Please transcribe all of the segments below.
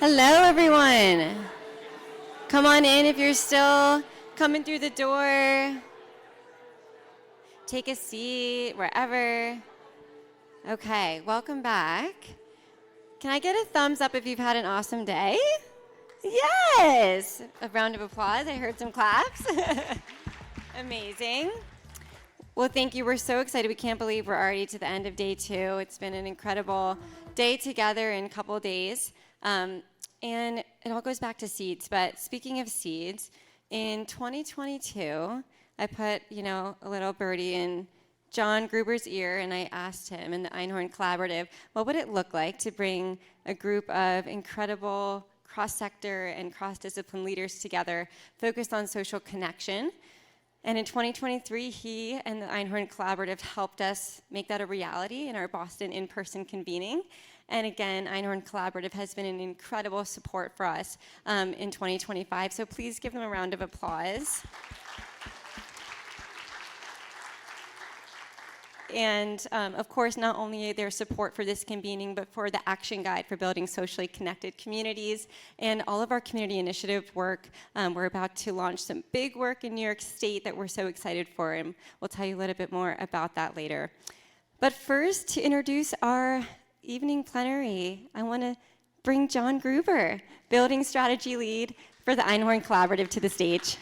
Hello, everyone. Come on in if you're still coming through the door. Take a seat wherever. Okay, welcome back. Can I get a thumbs up if you've had an awesome day? Yes! A round of applause. I heard some claps. Amazing. Well, thank you. We're so excited. We can't believe we're already to the end of day 2. It's been an incredible day together in a couple days. And it all goes back to seeds. But speaking of seeds, in 2022, I put, a little birdie in John Gruber's ear, and I asked him in the Einhorn Collaborative, what would it look like to bring a group of incredible cross-sector and cross-discipline leaders together focused on social connection. And in 2023, he and the Einhorn Collaborative helped us make that a reality in our Boston in-person convening. And again, Einhorn Collaborative has been an incredible support for us in 2025. So please give them a round of applause. And of course, not only their support for this convening, but for the action guide for building socially connected communities and all of our community initiative work. We're about to launch some big work in New York State that we're so excited for, and we'll tell you a little bit more about that later. But first, to introduce our evening plenary, I want to bring John Gruber, Building Strategy Lead for the Einhorn Collaborative, to the stage.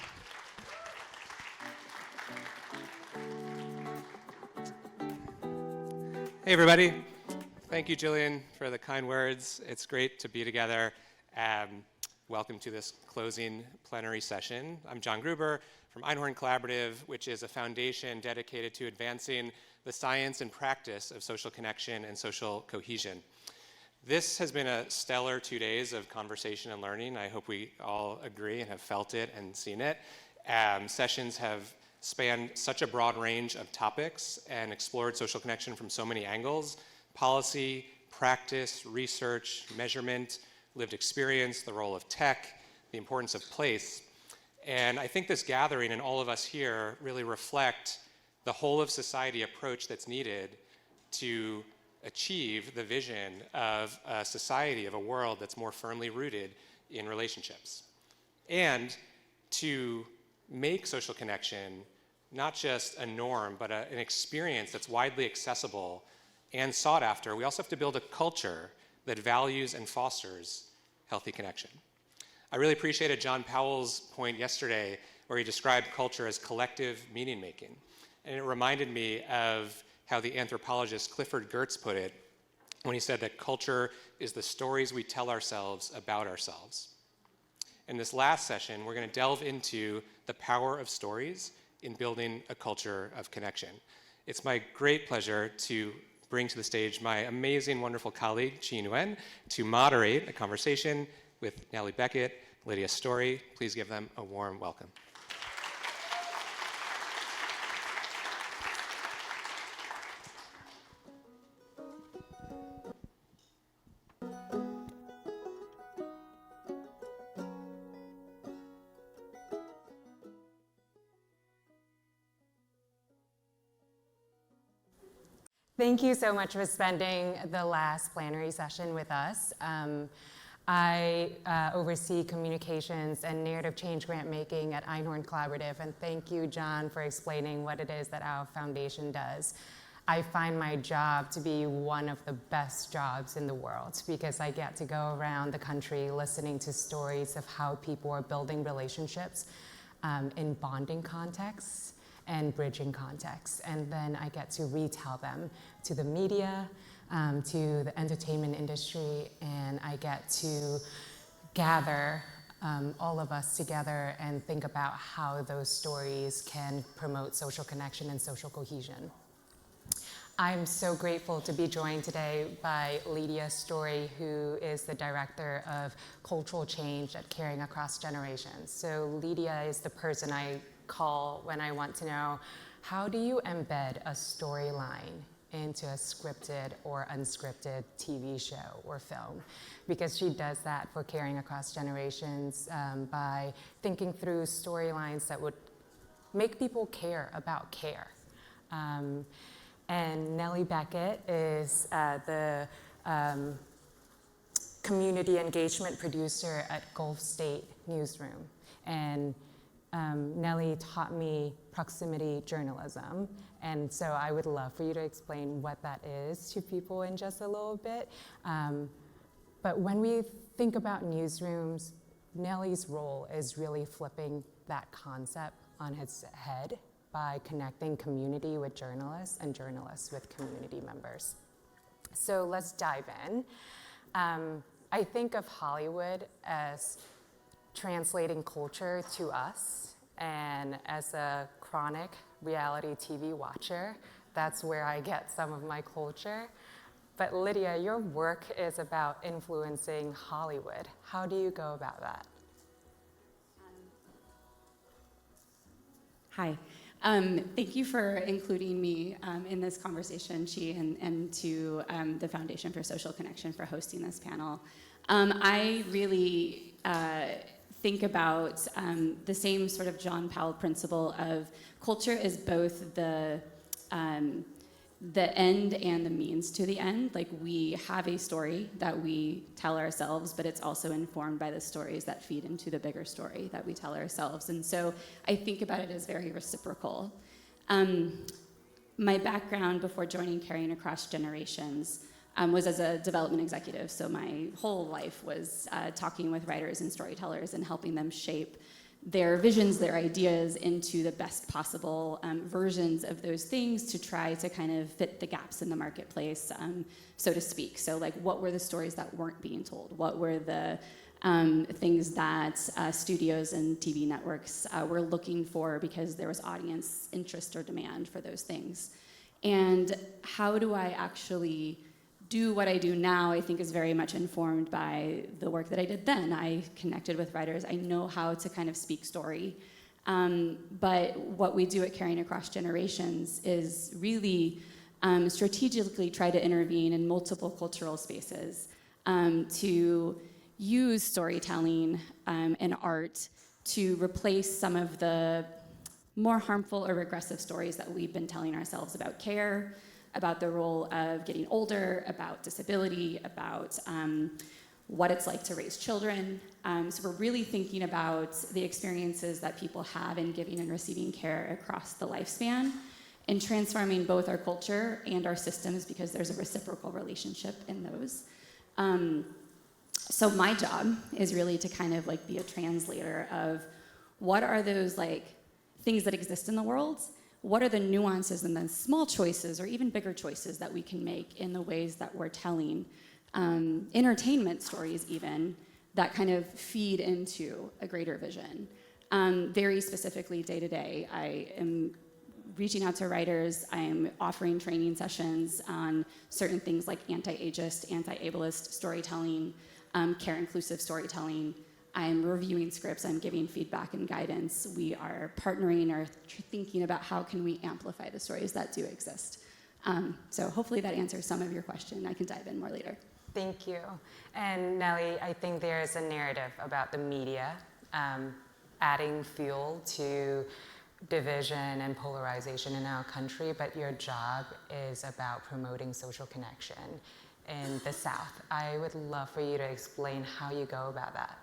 Hey everybody, thank you Jillian for the kind words. It's great to be together. Welcome to this closing plenary session. I'm John Gruber from Einhorn Collaborative, which is a foundation dedicated to advancing the science and practice of social connection and social cohesion. This has been a stellar 2 days of conversation and learning. I hope we all agree and have felt it and seen it. Sessions have spanned such a broad range of topics and explored social connection from so many angles: policy, practice, research, measurement, lived experience, the role of tech, the importance of place. And I think this gathering and all of us here really reflect the whole of society approach that's needed to achieve the vision of a society, of a world that's more firmly rooted in relationships. And to make social connection not just a norm, but an experience that's widely accessible and sought after, we also have to build a culture that values and fosters healthy connection. I really appreciated John Powell's point yesterday where he described culture as collective meaning making. And it reminded me of how the anthropologist Clifford Geertz put it when he said that culture is the stories we tell ourselves about ourselves. In this last session, we're going to delve into the power of stories in building a culture of connection. It's my great pleasure to bring to the stage my amazing, wonderful colleague, Chi Nguyen, to moderate a conversation with Natalie Beckett, Lydia Story. Please give them a warm welcome. Thank you so much for spending the last plenary session with us. I oversee communications and narrative change grant making at Einhorn Collaborative, and thank you, John, for explaining what it is that our foundation does. I find my job to be one of the best jobs in the world because I get to go around the country listening to stories of how people are building relationships in bonding contexts and bridging contexts. And then I get to retell them to the media, to the entertainment industry, and I get to gather all of us together and think about how those stories can promote social connection and social cohesion. I'm so grateful to be joined today by Lydia Story, who is the Director of Cultural Change at Caring Across Generations. So Lydia is the person I call when I want to know, how do you embed a storyline into a scripted or unscripted TV show or film? Because she does that for Caring Across Generations by thinking through storylines that would make people care about care. And Nellie Beckett is the community engagement producer at Gulf State Newsroom. And Nellie taught me proximity journalism. And so I would love for you to explain what that is to people in just a little bit. But when we think about newsrooms, Nellie's role is really flipping that concept on its head by connecting community with journalists and journalists with community members. So let's dive in. I think of Hollywood as translating culture to us, and as a chronic reality TV watcher, that's where I get some of my culture. But Lydia, your work is about influencing Hollywood. How do you go about that? Hi. Thank you for including me in this conversation, Chi, and to the Foundation for Social Connection for hosting this panel. I really think about the same sort of John Powell principle of culture is both the end and the means to the end. Like, we have a story that we tell ourselves, but it's also informed by the stories that feed into the bigger story that we tell ourselves. And so I think about it as very reciprocal. My background before joining Carrying Across Generations was as a development executive. So my whole life was talking with writers and storytellers and helping them shape their visions, their ideas into the best possible versions of those things to try to kind of fit the gaps in the marketplace, so to speak. So, like, what were the stories that weren't being told? What were the things that studios and TV networks were looking for because there was audience interest or demand for those things? And how do I actually do what I do now, I think, is very much informed by the work that I did then. I connected with writers. I know how to kind of speak story. But what we do at Carrying Across Generations is really strategically try to intervene in multiple cultural spaces to use storytelling and art to replace some of the more harmful or regressive stories that we've been telling ourselves about care, about the role of getting older, about disability, about what it's like to raise children. So we're really thinking about the experiences that people have in giving and receiving care across the lifespan and transforming both our culture and our systems, because there's a reciprocal relationship in those. So my job is really to kind of like be a translator of what are those like things that exist in the world. What are the nuances and the small choices or even bigger choices that we can make in the ways that we're telling entertainment stories even that kind of feed into a greater vision? Very specifically day to day, I am reaching out to writers. I'm offering training sessions on certain things like anti-ageist, anti-ableist storytelling, care-inclusive storytelling. I'm reviewing scripts, I'm giving feedback and guidance. We are partnering or thinking about how can we amplify the stories that do exist. So hopefully that answers some of your question. I can dive in more later. Thank you. And Nellie, I think there's a narrative about the media adding fuel to division and polarization in our country, but your job is about promoting social connection in the South. I would love for you to explain how you go about that.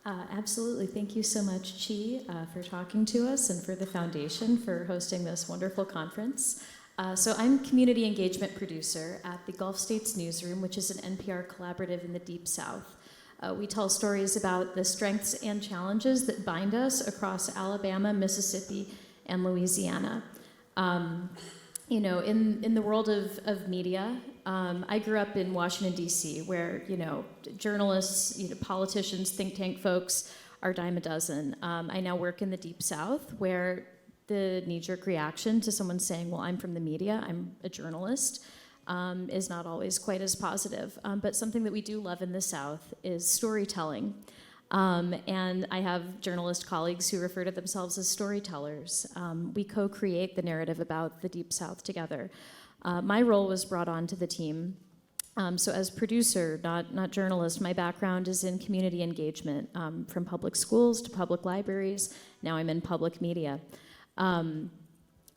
Absolutely. Thank you so much, Chi, for talking to us and for the Foundation for hosting this wonderful conference. So I'm community engagement producer at the Gulf States Newsroom, which is an NPR collaborative in the Deep South. We tell stories about the strengths and challenges that bind us across Alabama, Mississippi, and Louisiana. You know, in the world of media, I grew up in Washington, D.C., where, you know, journalists, you know, politicians, think tank folks are a dime a dozen. I now work in the Deep South, where the knee-jerk reaction to someone saying, well, I'm from the media, I'm a journalist, is not always quite as positive. But something that we do love in the South is storytelling. And I have journalist colleagues who refer to themselves as storytellers. We co-create the narrative about the Deep South together. My role was brought on to the team. So as producer, not journalist, my background is in community engagement, from public schools to public libraries. Now I'm in public media.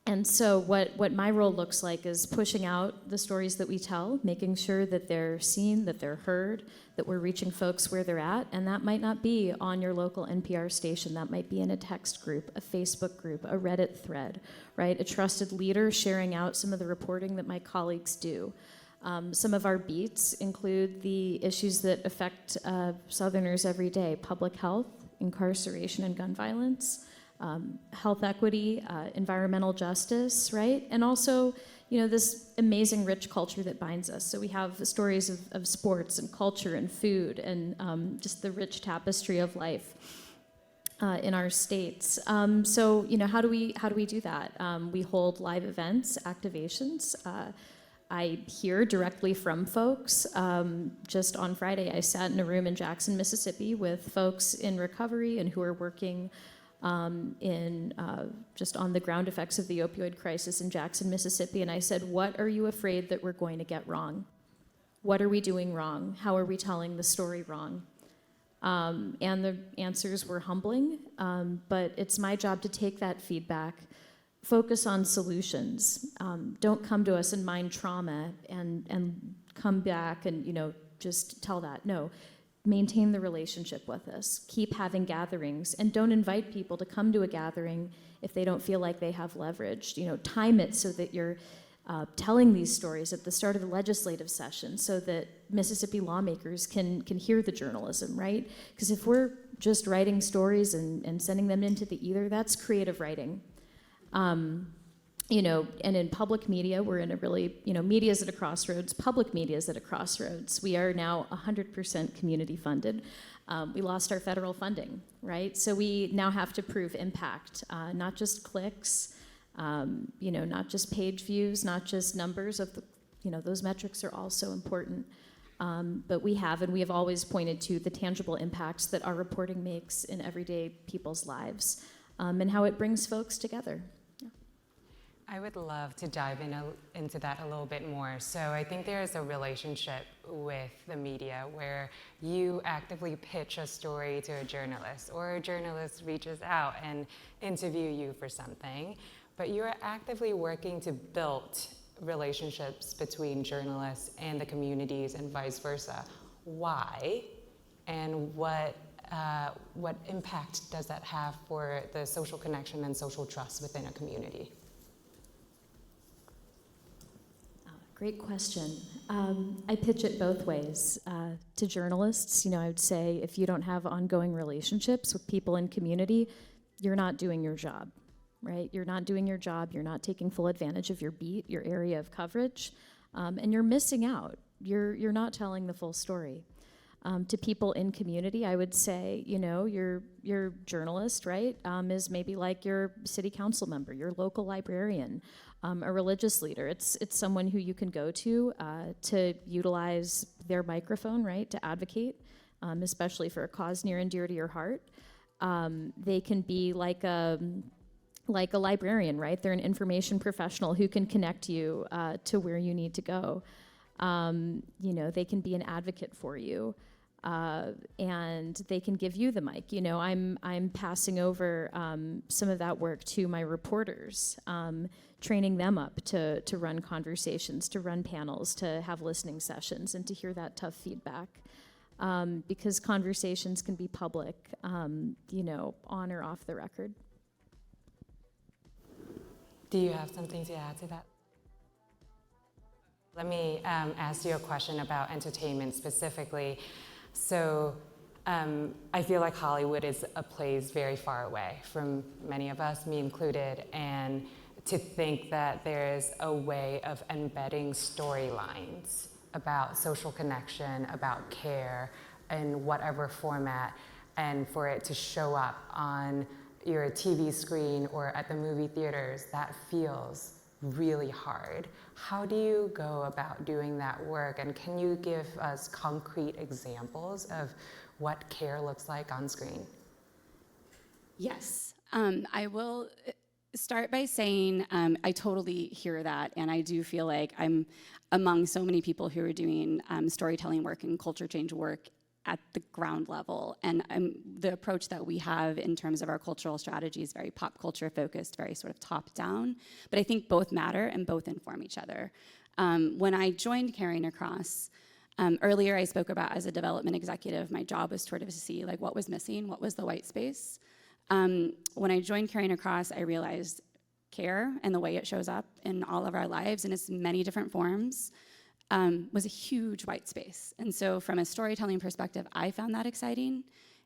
And so what my role looks like is pushing out the stories that we tell, making sure that they're seen, that they're heard, that we're reaching folks where they're at. And that might not be on your local NPR station. That might be in a text group, a Facebook group, a Reddit thread, right? A trusted leader sharing out some of the reporting that my colleagues do. Some of our beats include the issues that affect Southerners every day: public health, incarceration and gun violence, health equity, environmental justice, right? And also, this amazing rich culture that binds us. So we have stories of sports and culture and food and just the rich tapestry of life in our states. So how do we do that? We hold live events, activations. I hear directly from folks. Just on Friday, I sat in a room in Jackson, Mississippi with folks in recovery and who are working just on the ground effects of the opioid crisis in Jackson, Mississippi. And I said, what are you afraid that we're going to get wrong? What are we doing wrong? How are we telling the story wrong? And the answers were humbling, but it's my job to take that feedback, focus on solutions. Don't come to us and mind trauma and come back and just tell that. No, maintain the relationship with us. Keep having gatherings, and don't invite people to come to a gathering if they don't feel like they have leverage. Time it so that you're telling these stories at the start of the legislative session, so that Mississippi lawmakers can hear the journalism, right? Because if we're just writing stories and sending them into the ether, that's creative writing. And in public media, we're in a really, media's at a crossroads, public media's at a crossroads. We are now 100% community funded. We lost our federal funding, right? So we now have to prove impact, not just clicks, not just page views, not just numbers of those metrics are also important. But we have always pointed to the tangible impacts that our reporting makes in everyday people's lives, and how it brings folks together. I would love to dive into that a little bit more. So I think there is a relationship with the media where you actively pitch a story to a journalist, or a journalist reaches out and interview you for something, but you're actively working to build relationships between journalists and the communities and vice versa. Why? And what impact does that have for the social connection and social trust within a community? Great question. I pitch it both ways. To journalists, I would say if you don't have ongoing relationships with people in community, you're not doing your job, right? You're not doing your job, you're not taking full advantage of your beat, your area of coverage, and you're missing out. You're not telling the full story. To people in community, I would say, your journalist, right, is maybe like your city council member, your local librarian, a religious leader. It's someone who you can go to utilize their microphone, right, to advocate, especially for a cause near and dear to your heart. They can be like a librarian, right? They're an information professional who can connect you to where you need to go. They can be an advocate for you. And they can give you the mic. I'm passing over some of that work to my reporters, training them up to run conversations, to run panels, to have listening sessions, and to hear that tough feedback. Because conversations can be public, on or off the record. Do you have something to add to that? Let me ask you a question about entertainment specifically. So I feel like Hollywood is a place very far away from many of us, me included, and to think that there is a way of embedding storylines about social connection, about care, in whatever format, and for it to show up on your TV screen or at the movie theaters, that feels really hard. How do you go about doing that work? And can you give us concrete examples of what care looks like on screen? Yes. I will start by saying I totally hear that, and I do feel like I'm among so many people who are doing storytelling work and culture change work at the ground level. And the approach that we have in terms of our cultural strategy is very pop culture focused, very sort of top down. But I think both matter and both inform each other. When I joined Carrying Across, earlier I spoke about as a development executive, my job was sort of to see like what was missing, what was the white space. When I joined Carrying Across, I realized care and the way it shows up in all of our lives in its many different forms was a huge white space. And so from a storytelling perspective, I found that exciting,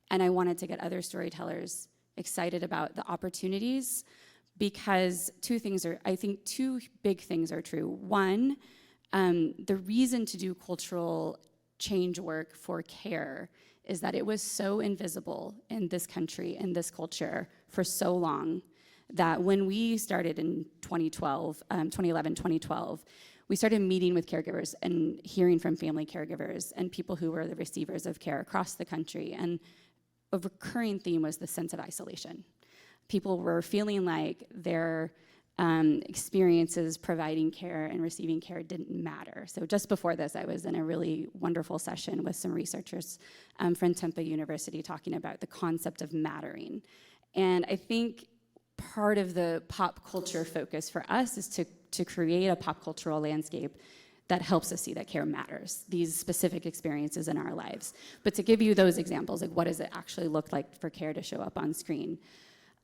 and I wanted to get other storytellers excited about the opportunities, because two big things are true. One, the reason to do cultural change work for care is that it was so invisible in this country, in this culture, for so long, that when we started in 2011, 2012, we started meeting with caregivers and hearing from family caregivers and people who were the receivers of care across the country. And a recurring theme was the sense of isolation. People were feeling like their experiences providing care and receiving care didn't matter. So just before this, I was in a really wonderful session with some researchers from Temple University talking about the concept of mattering. And I think part of the pop culture focus for us is to create a pop cultural landscape that helps us see that care matters, these specific experiences in our lives. But to give you those examples, like what does it actually look like for care to show up on screen?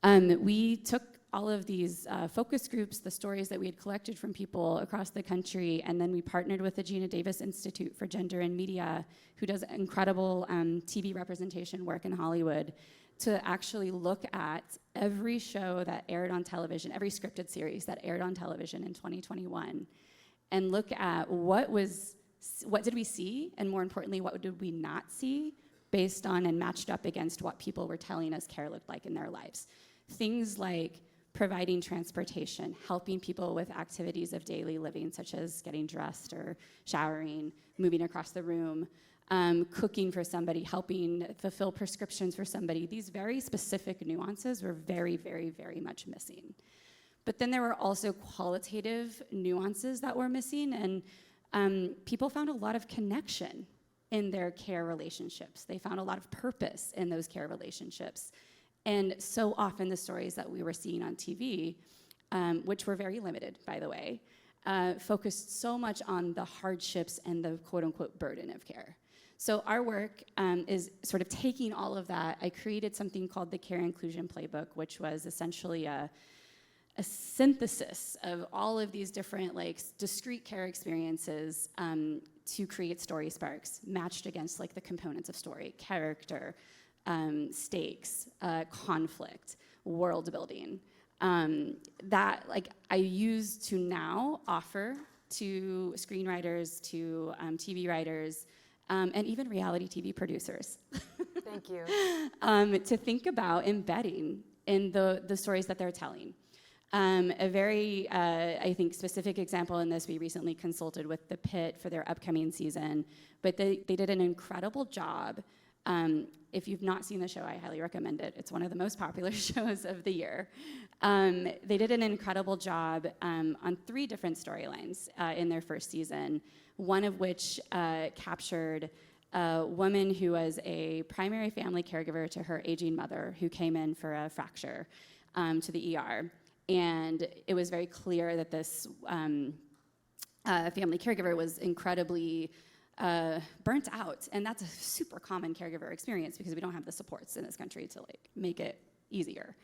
We took all of these focus groups, the stories that we had collected from people across the country, and then we partnered with the Gina Davis Institute for Gender and Media, who does incredible TV representation work in Hollywood, to actually look at every show that aired on television, every scripted series that aired on television in 2021, and look at what did we see, and more importantly, what did we not see, based on and matched up against what people were telling us care looked like in their lives. Things like providing transportation, helping people with activities of daily living, such as getting dressed or showering, moving across the room, cooking for somebody, helping fulfill prescriptions for somebody. These very specific nuances were very, very, very much missing. But then there were also qualitative nuances that were missing, and people found a lot of connection in their care relationships. They found a lot of purpose in those care relationships. And so often the stories that we were seeing on TV, which were very limited, by the way, focused so much on the hardships and the quote-unquote burden of care. So our work is sort of taking all of that. I created something called the Care Inclusion Playbook, which was essentially a synthesis of all of these different discrete care experiences to create story sparks matched against the components of story: character, stakes, conflict, world building. That I use to now offer to screenwriters, to TV writers, and even reality TV producers. Thank you. To think about embedding in the stories that they're telling. A very, I think, specific example in this, we recently consulted with The Pit for their upcoming season, but they did an incredible job. If you've not seen the show, I highly recommend it. It's one of the most popular shows of the year. They did an incredible job on 3 different storylines in their first season, one of which captured a woman who was a primary family caregiver to her aging mother who came in for a fracture to the ER. And it was very clear that this family caregiver was incredibly burnt out, and that's a super common caregiver experience because we don't have the supports in this country to make it easier.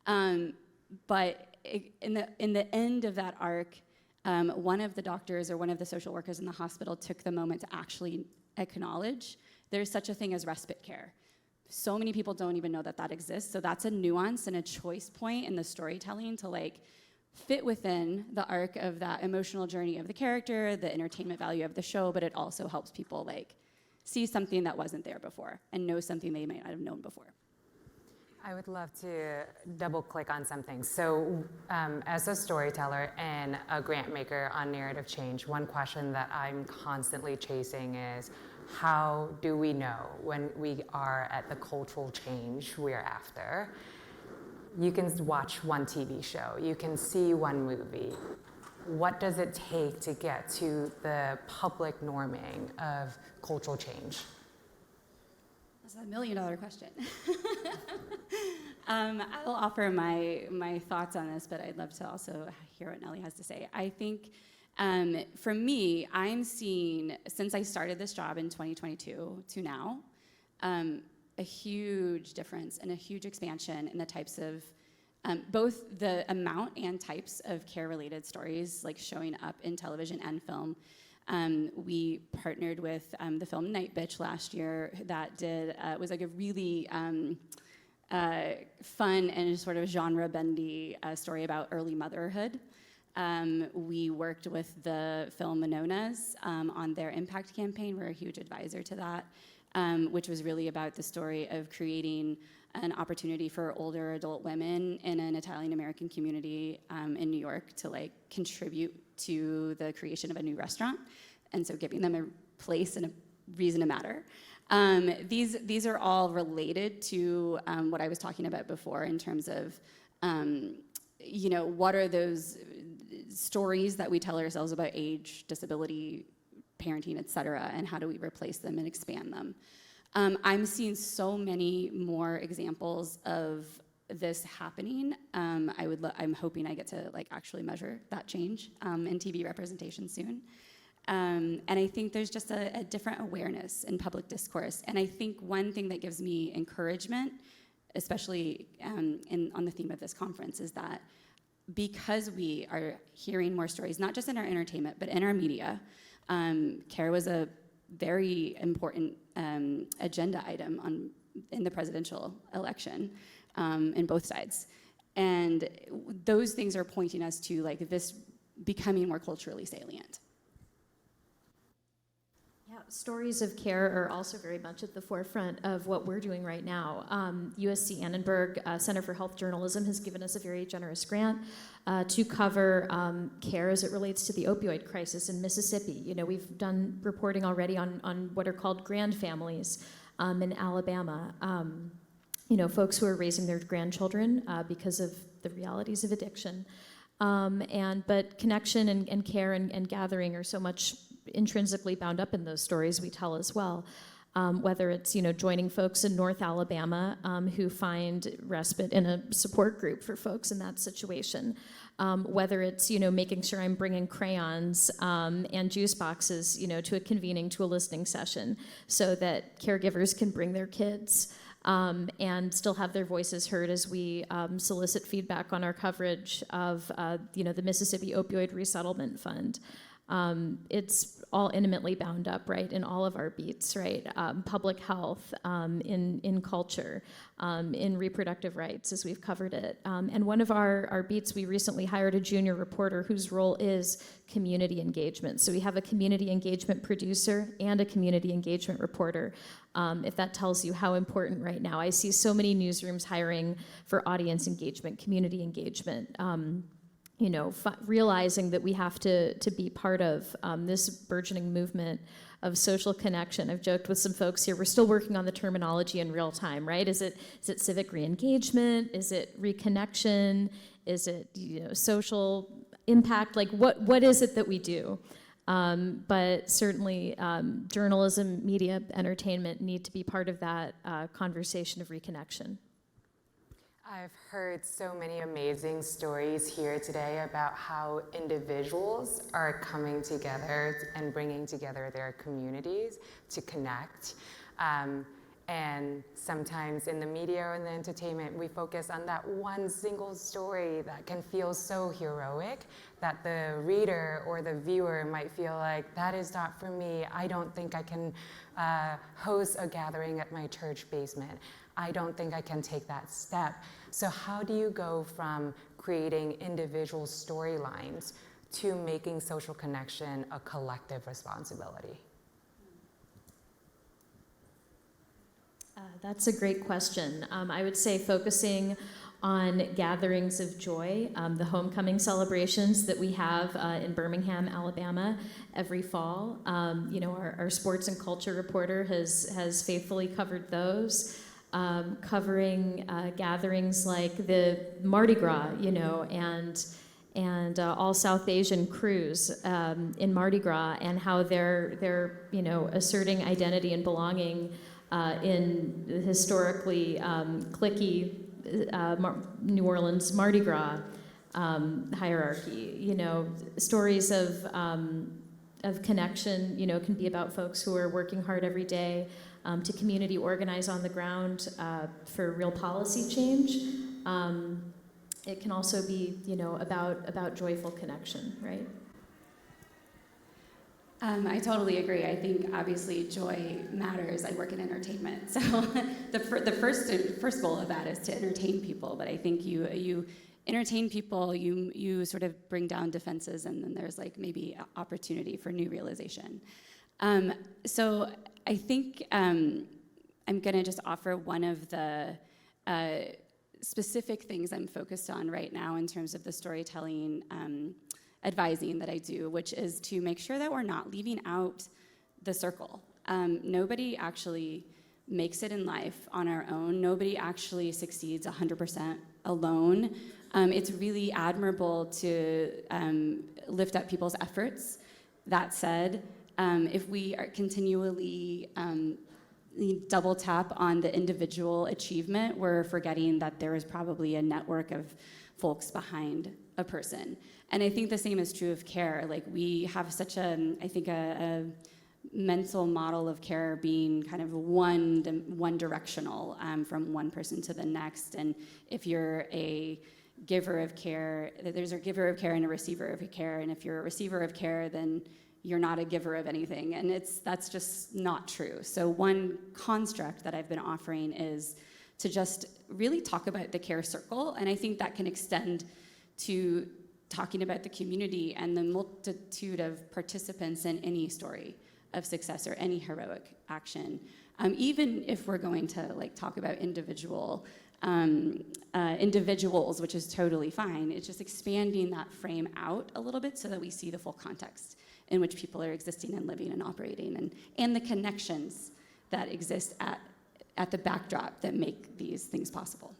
But in the end of that arc, one of the doctors or one of the social workers in the hospital took the moment to actually acknowledge there's such a thing as respite care. So many people don't even know that that exists. So that's a nuance and a choice point in the storytelling to fit within the arc of that emotional journey of the character, the entertainment value of the show, but it also helps people see something that wasn't there before and know something they might not have known before. I would love to double click on something. So as a storyteller and a grant maker on narrative change, one question that I'm constantly chasing is, how do we know when we are at the cultural change we're after? You can watch one TV show, you can see one movie. What does it take to get to the public norming of cultural change? That's a $1 million question. I'll offer my thoughts on this, but I'd love to also hear what Nellie has to say. I think for me, I'm seeing, since I started this job in 2022 to now, a huge difference and a huge expansion in the types of both the amount and types of care-related stories like showing up in television and film. We partnered with the film Night Bitch last year that was like a really fun and sort of genre-bendy story about early motherhood. We worked with the film Mononas on their impact campaign. We're a huge advisor to that, which was really about the story of creating an opportunity for older adult women in an Italian-American community in New York to like contribute to the creation of a new restaurant, and so giving them a place and a reason to matter. These are all related to what I was talking about before in terms of, what are those stories that we tell ourselves about age, disability, parenting, et cetera, and how do we replace them and expand them? I'm seeing so many more examples of this happening. I'm hoping I get to like actually measure that change in TV representation soon. And I think there's just a different awareness in public discourse. And I think one thing that gives me encouragement, especially on the theme of this conference, is that because we are hearing more stories, not just in our entertainment, but in our media, care was a very important agenda item in the presidential election in both sides. And those things are pointing us to like this becoming more culturally salient. Yeah, stories of care are also very much at the forefront of what we're doing right now. USC Annenberg Center for Health Journalism has given us a very generous grant to cover care as it relates to the opioid crisis in Mississippi. You know, we've done reporting already on what are called grand families in Alabama. Folks who are raising their grandchildren because of the realities of addiction. But connection and care and gathering are so much intrinsically bound up in those stories we tell as well. Whether it's joining folks in North Alabama who find respite in a support group for folks in that situation. Whether it's making sure I'm bringing crayons and juice boxes to a listening session so that caregivers can bring their kids. And still have their voices heard as we solicit feedback on our coverage of the Mississippi Opioid Resettlement Fund. It's all intimately bound up, right, in all of our beats, right? Public health, in culture, in reproductive rights, as we've covered it. And one of our beats, we recently hired a junior reporter whose role is community engagement. So we have a community engagement producer and a community engagement reporter. If that tells you how important right now. I see so many newsrooms hiring for audience engagement, community engagement. Realizing that we have to be part of this burgeoning movement of social connection. I've joked with some folks here, we're still working on the terminology in real time, right? Is it civic re-engagement? Is it reconnection? Is it social impact? Like what is it that we do? But certainly journalism, media, entertainment need to be part of that conversation of reconnection. I've heard so many amazing stories here today about how individuals are coming together and bringing together their communities to connect. And sometimes in the media and the entertainment, we focus on that one single story that can feel so heroic that the reader or the viewer might feel like, that is not for me. I don't think I can host a gathering at my church basement. I don't think I can take that step. So how do you go from creating individual storylines to making social connection a collective responsibility? That's a great question. I would say focusing on gatherings of joy, the homecoming celebrations that we have in Birmingham, Alabama, every fall. Our sports and culture reporter has faithfully covered those. Covering gatherings like the Mardi Gras, and all South Asian crews in Mardi Gras, and how they're asserting identity and belonging in the historically cliquey New Orleans Mardi Gras hierarchy. You know, stories of connection, you know, can be about folks who are working hard every day to community organize on the ground for real policy change. It can also be, you know, about joyful connection, right? I totally agree. I think obviously joy matters. I work in entertainment, so the first goal of that is to entertain people. But I think you entertain people, you sort of bring down defenses, and then there's like maybe opportunity for new realization. So I think I'm going to just offer one of the specific things I'm focused on right now in terms of the storytelling advising that I do, which is to make sure that we're not leaving out the circle. Nobody actually makes it in life on our own. Nobody actually succeeds 100% alone. It's really admirable to lift up people's efforts. That said, if we are continually double tap on the individual achievement, we're forgetting that there is probably a network of folks behind a person. And I think the same is true of care. Like, we have such a mental model of care being kind of one directional from one person to the next. And if you're a giver of care, there's a giver of care and a receiver of care. And if you're a receiver of care, then you're not a giver of anything. And that's just not true. So one construct that I've been offering is to just really talk about the care circle. And I think that can extend to talking about the community and the multitude of participants in any story of success or any heroic action. Even if we're going to like talk about individuals, which is totally fine, it's just expanding that frame out a little bit so that we see the full context in which people are existing and living and operating, and the connections that exist at the backdrop that make these things possible.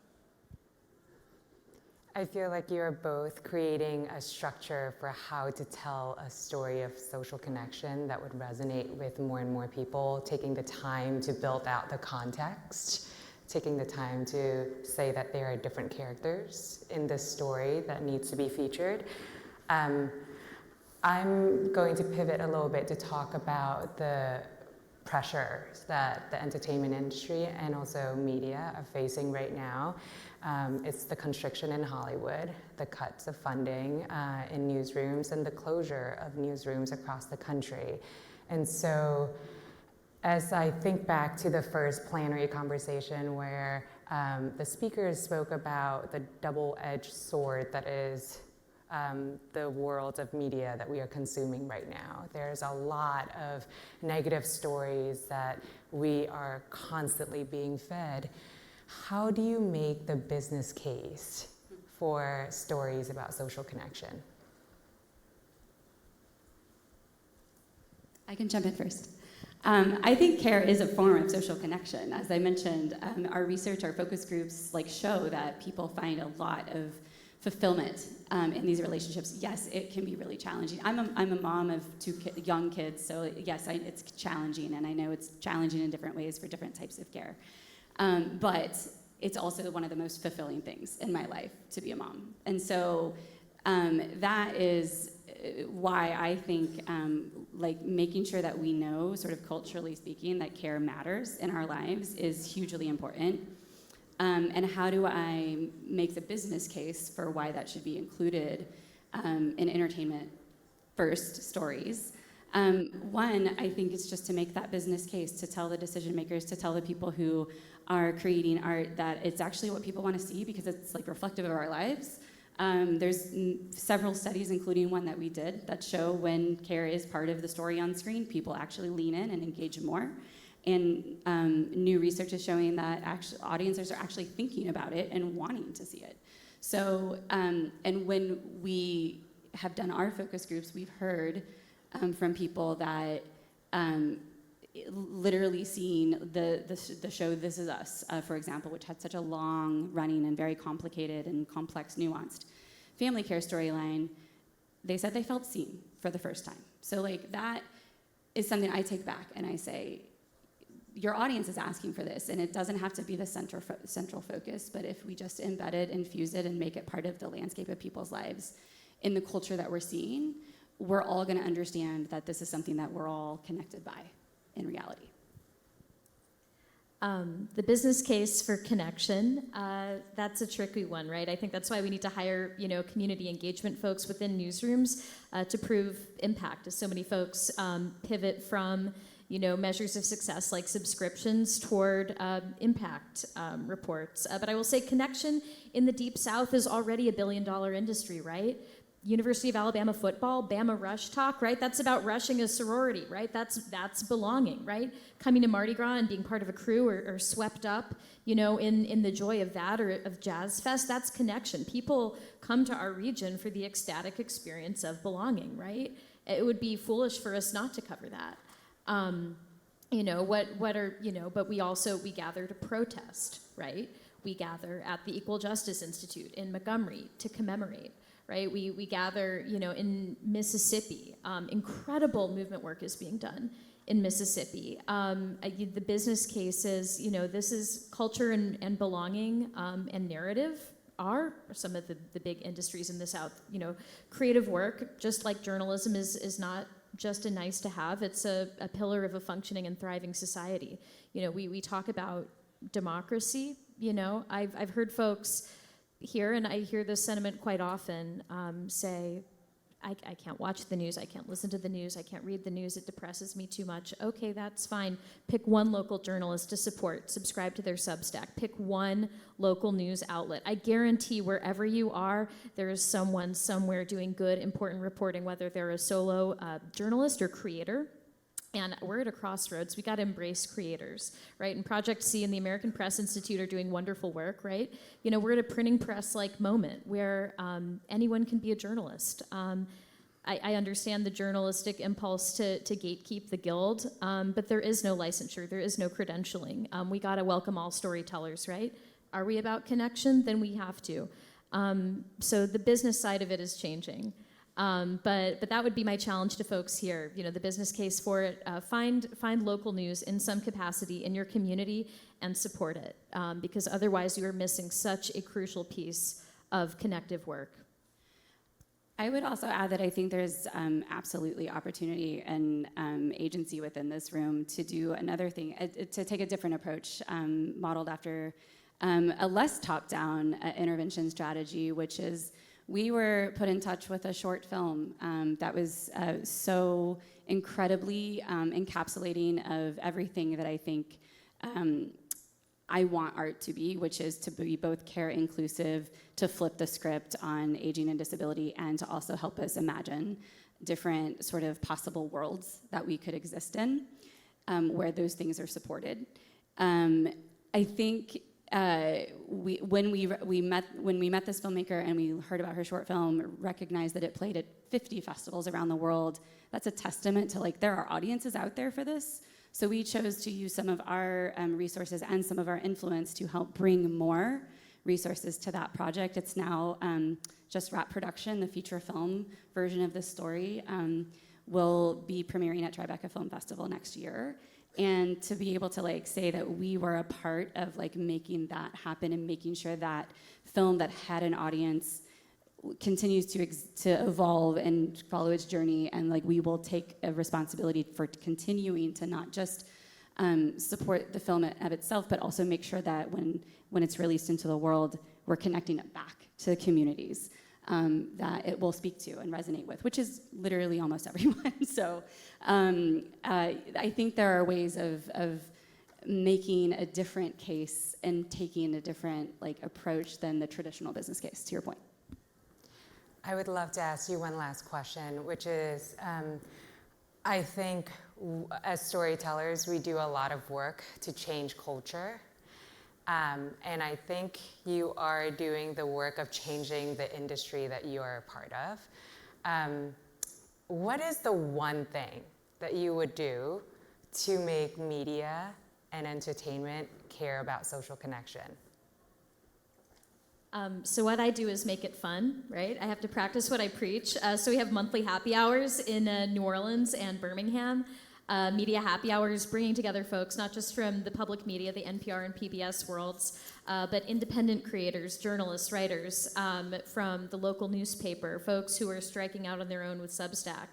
I feel like you're both creating a structure for how to tell a story of social connection that would resonate with more and more people, taking the time to build out the context, taking the time to say that there are different characters in this story that needs to be featured. I'm going to pivot a little bit to talk about the pressures that the entertainment industry and also media are facing right now. It's the constriction in Hollywood, the cuts of funding in newsrooms, and the closure of newsrooms across the country. And so, as I think back to the first plenary conversation where the speakers spoke about the double-edged sword that is the world of media that we are consuming right now. There's a lot of negative stories that we are constantly being fed. How do you make the business case for stories about social connection? I can jump in first. I think care is a form of social connection. As I mentioned, our research, our focus groups show that people find a lot of fulfillment in these relationships. Yes, it can be really challenging. I'm a mom of two young kids, so yes, it's challenging, and I know it's challenging in different ways for different types of care. But it's also one of the most fulfilling things in my life to be a mom. And so that is why I think making sure that we know, sort of culturally speaking, that care matters in our lives is hugely important. And how do I make the business case for why that should be included in entertainment first stories? One, I think it's just to make that business case, to tell the decision makers, to tell the people who are creating art that it's actually what people want to see because it's reflective of our lives. There's several studies, including one that we did, that show when care is part of the story on screen, people actually lean in and engage more. And new research is showing that audiences are actually thinking about it and wanting to see it. So, and when we have done our focus groups, we've heard from people that literally seeing the show This Is Us, for example, which had such a long running and very complicated and complex, nuanced family care storyline, they said they felt seen for the first time. So that is something I take back and I say, your audience is asking for this, and it doesn't have to be the central focus, but if we just embed it, infuse it, and make it part of the landscape of people's lives in the culture that we're seeing, we're all going to understand that this is something that we're all connected by in reality. The business case for connection, that's a tricky one, right? I think that's why we need to hire, community engagement folks within newsrooms to prove impact, as so many folks pivot from, measures of success like subscriptions toward impact reports. But I will say connection in the Deep South is already a billion-dollar industry, right? University of Alabama football, Bama Rush Talk, right? That's about rushing a sorority, right? That's belonging, right? Coming to Mardi Gras and being part of a crew or swept up, in the joy of that or of Jazz Fest, that's connection. People come to our region for the ecstatic experience of belonging, right? It would be foolish for us not to cover that. But we gather to protest, right? We gather at the Equal Justice Institute in Montgomery to commemorate. Right, we gather, in Mississippi. Incredible movement work is being done in Mississippi. The business cases, this is culture and belonging and narrative are some of the big industries in the South. Creative work, just like journalism, is not just a nice to have. It's a pillar of a functioning and thriving society. We talk about democracy. I've heard folks here, and I hear this sentiment quite often, say, I can't watch the news, I can't listen to the news, I can't read the news, it depresses me too much. Okay, that's fine. Pick one local journalist to support, subscribe to their Substack, pick one local news outlet. I guarantee wherever you are, there is someone somewhere doing good, important reporting, whether they're a solo journalist or creator. And we're at a crossroads. We got to embrace creators, right? And Project C and the American Press Institute are doing wonderful work, right? We're at a printing press-like moment where anyone can be a journalist. I understand the journalistic impulse to gatekeep the guild, but there is no licensure, there is no credentialing. We got to welcome all storytellers, right? Are we about connection? Then we have to. So the business side of it is changing. But that would be my challenge to folks here. The business case for it, find local news in some capacity in your community and support it, because otherwise you are missing such a crucial piece of connective work. I would also add that I think there's absolutely opportunity and agency within this room to do another thing, to take a different approach, modeled after a less top-down intervention strategy, which is we were put in touch with a short film that was so incredibly encapsulating of everything that I think I want art to be, which is to be both care inclusive, to flip the script on aging and disability, and to also help us imagine different sort of possible worlds that we could exist in, where those things are supported. I think when we met this filmmaker and we heard about her short film, recognized that it played at 50 festivals around the world. That's a testament to there are audiences out there for this. So we chose to use some of our resources and some of our influence to help bring more resources to that project. It's now just wrapped production. The feature film version of this story will be premiering at Tribeca Film Festival next year. And to be able to say that we were a part of making that happen and making sure that film that had an audience continues to evolve and follow its journey, and we will take a responsibility for continuing to not just support the film of itself, but also make sure that when it's released into the world, we're connecting it back to the communities that it will speak to and resonate with, which is literally almost everyone. So I think there are ways of making a different case and taking a different approach than the traditional business case, to your point. I would love to ask you one last question, which is, I think as storytellers, we do a lot of work to change culture. And I think you are doing the work of changing the industry that you are a part of. What is the one thing that you would do to make media and entertainment care about social connection? So what I do is make it fun, right? I have to practice what I preach. So we have monthly happy hours in New Orleans and Birmingham. Media happy hours, bringing together folks, not just from the public media, the NPR and PBS worlds, but independent creators, journalists, writers from the local newspaper, folks who are striking out on their own with Substack.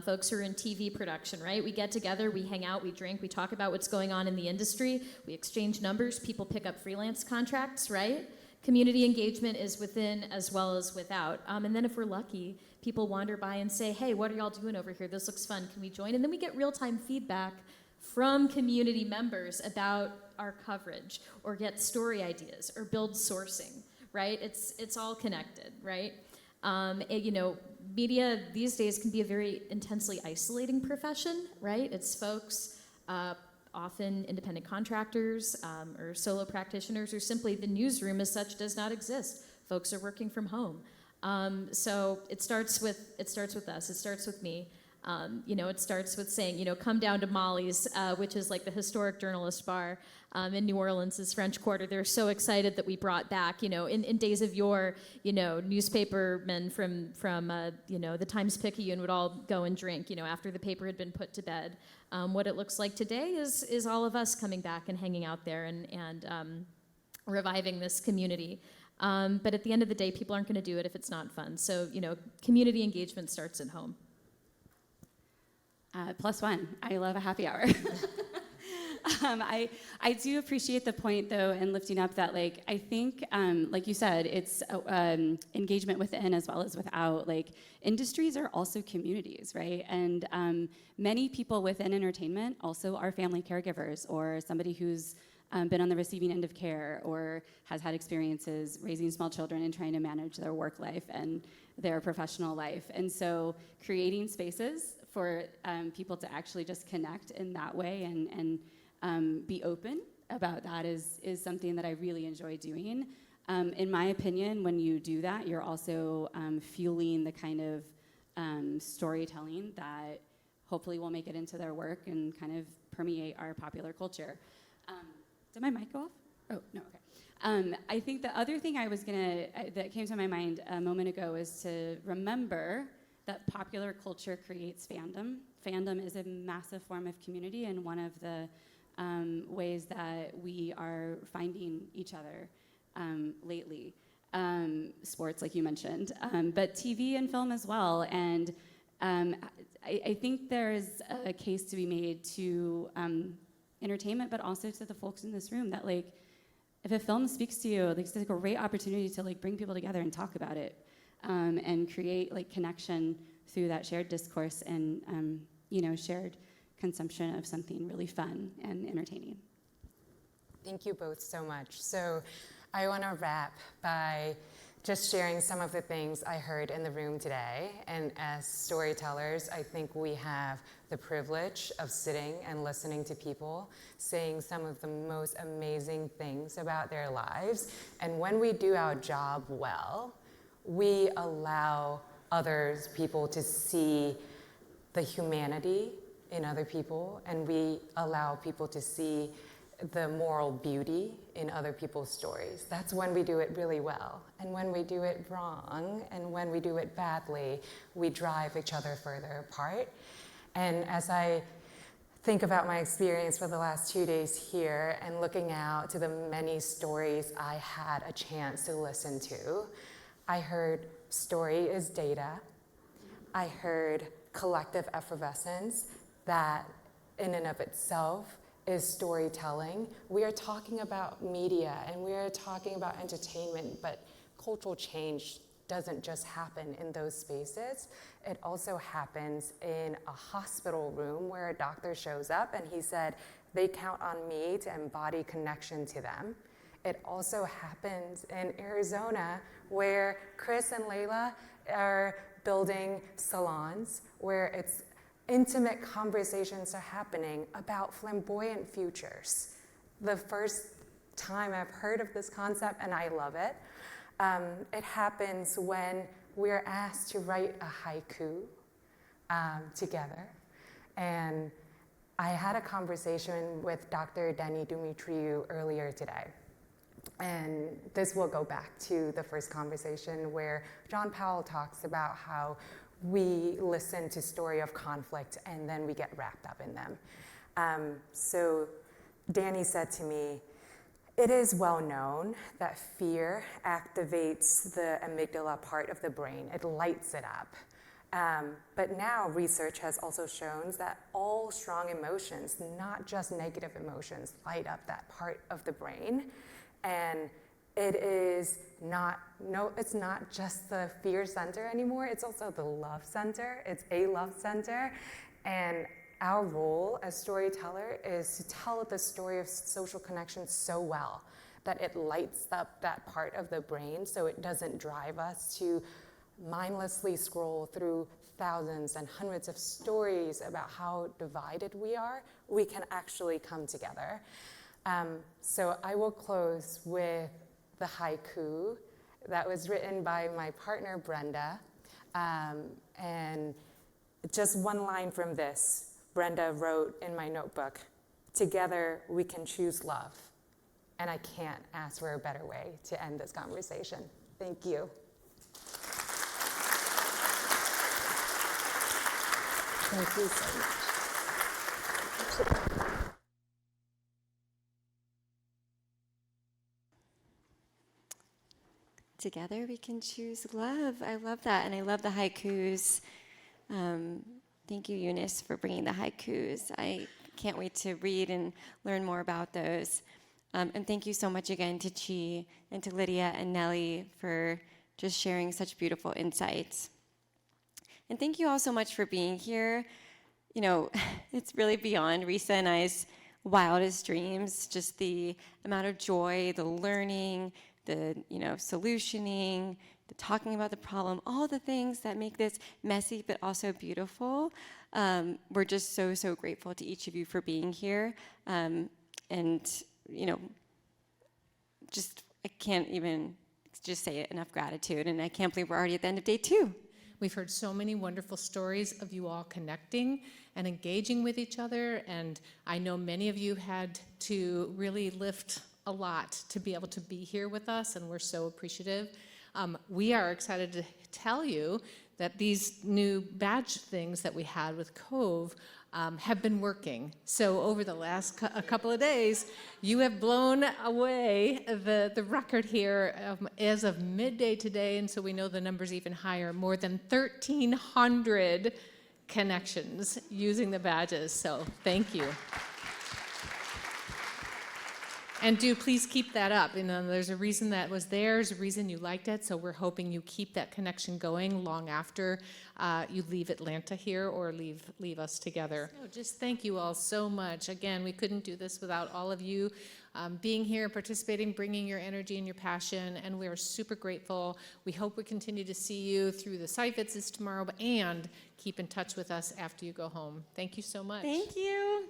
Folks who are in TV production, right? We get together, we hang out, we drink, we talk about what's going on in the industry, we exchange numbers, people pick up freelance contracts, right? Community engagement is within as well as without. And then if we're lucky, people wander by and say, hey, what are y'all doing over here? This looks fun, can we join? And then we get real-time feedback from community members about our coverage, or get story ideas, or build sourcing, right? It's all connected, right? Media these days can be a very intensely isolating profession, right? It's folks, often independent contractors or solo practitioners, or simply the newsroom as such does not exist. Folks are working from home. So it starts with us. It starts with me. It starts with saying, come down to Molly's, which is like the historic journalist bar in New Orleans' French Quarter. They're so excited that we brought back, in days of yore, newspapermen from the Times-Picayune would all go and drink, after the paper had been put to bed. What it looks like today is all of us coming back and hanging out there and reviving this community. But at the end of the day, people aren't going to do it if it's not fun. So, community engagement starts at home. +1. I love a happy hour. I do appreciate the point, though, in lifting up that, I think, like you said, it's engagement within as well as without. Industries are also communities, right? And many people within entertainment also are family caregivers, or somebody who's been on the receiving end of care, or has had experiences raising small children and trying to manage their work life and their professional life. And so creating spaces for people to actually just connect in that way and be open about that is something that I really enjoy doing. In my opinion, when you do that, you're also fueling the kind of storytelling that hopefully will make it into their work and kind of permeate our popular culture. Did my mic go off? Oh, no, okay. I think the other thing that came to my mind a moment ago is to remember that popular culture creates fandom. Fandom is a massive form of community, and one of the ways that we are finding each other lately. Sports, like you mentioned, but TV and film as well. And I think there's a case to be made to entertainment, but also to the folks in this room that, if a film speaks to you, it's a great opportunity to bring people together and talk about it. And create connection through that shared discourse and shared consumption of something really fun and entertaining. Thank you both so much. So I want to wrap by just sharing some of the things I heard in the room today. And as storytellers, I think we have the privilege of sitting and listening to people saying some of the most amazing things about their lives. And when we do our job well, we allow people to see the humanity in other people, and we allow people to see the moral beauty in other people's stories. That's when we do it really well. And when we do it wrong, and when we do it badly, we drive each other further apart. And as I think about my experience for the last 2 days here and looking out to the many stories I had a chance to listen to, I heard story is data. I heard collective effervescence that in and of itself is storytelling. We are talking about media and we are talking about entertainment, but cultural change doesn't just happen in those spaces. It also happens in a hospital room where a doctor shows up and he said, they count on me to embody connection to them. It also happens in Arizona where Chris and Layla are building salons where it's intimate conversations are happening about flamboyant futures. The first time I've heard of this concept, and I love it. It happens when we're asked to write a haiku together. And I had a conversation with Dr. Denny Dumitriou earlier today. And this will go back to the first conversation where John Powell talks about how we listen to story of conflict and then we get wrapped up in them. So Danny said to me, it is well known that fear activates the amygdala part of the brain. It lights it up. But now research has also shown that all strong emotions, not just negative emotions, light up that part of the brain. And it is it's not just the fear center anymore, it's also the love center. It's a love center. And our role as storyteller is to tell the story of social connection so well that it lights up that part of the brain so it doesn't drive us to mindlessly scroll through thousands and hundreds of stories about how divided we are. We can actually come together. So I will close with the haiku that was written by my partner, Brenda. And just one line from this. Brenda wrote in my notebook, "Together we can choose love." And I can't ask for a better way to end this conversation. Thank you. Thank you so much. Together we can choose love. I love that, and I love the haikus. Thank you, Eunice, for bringing the haikus. I can't wait to read and learn more about those. And thank you so much again to Chi and to Lydia and Nellie for just sharing such beautiful insights. And thank you all so much for being here. You know, it's really beyond Risa and I's wildest dreams, just the amount of joy, the learning, the solutioning, the talking about the problem, all the things that make this messy but also beautiful. We're just so, so grateful to each of you for being here. And, I can't even just say enough gratitude. And I can't believe we're already at the end of day 2. We've heard so many wonderful stories of you all connecting and engaging with each other, and I know many of you had to really lift a lot to be able to be here with us, and we're so appreciative. We are excited to tell you that these new badge things that we had with Cove have been working. So over the last a couple of days, you have blown away the record here as of midday today, and so we know the number's even higher, more than 1,300 connections using the badges, so thank you. And do please keep that up. There's a reason that was there, there's a reason you liked it, so we're hoping you keep that connection going long after you leave Atlanta here or leave us together. So just thank you all so much. Again, we couldn't do this without all of you being here, participating, bringing your energy and your passion, and we're super grateful. We hope we continue to see you through the site visits tomorrow, and keep in touch with us after you go home. Thank you so much. Thank you.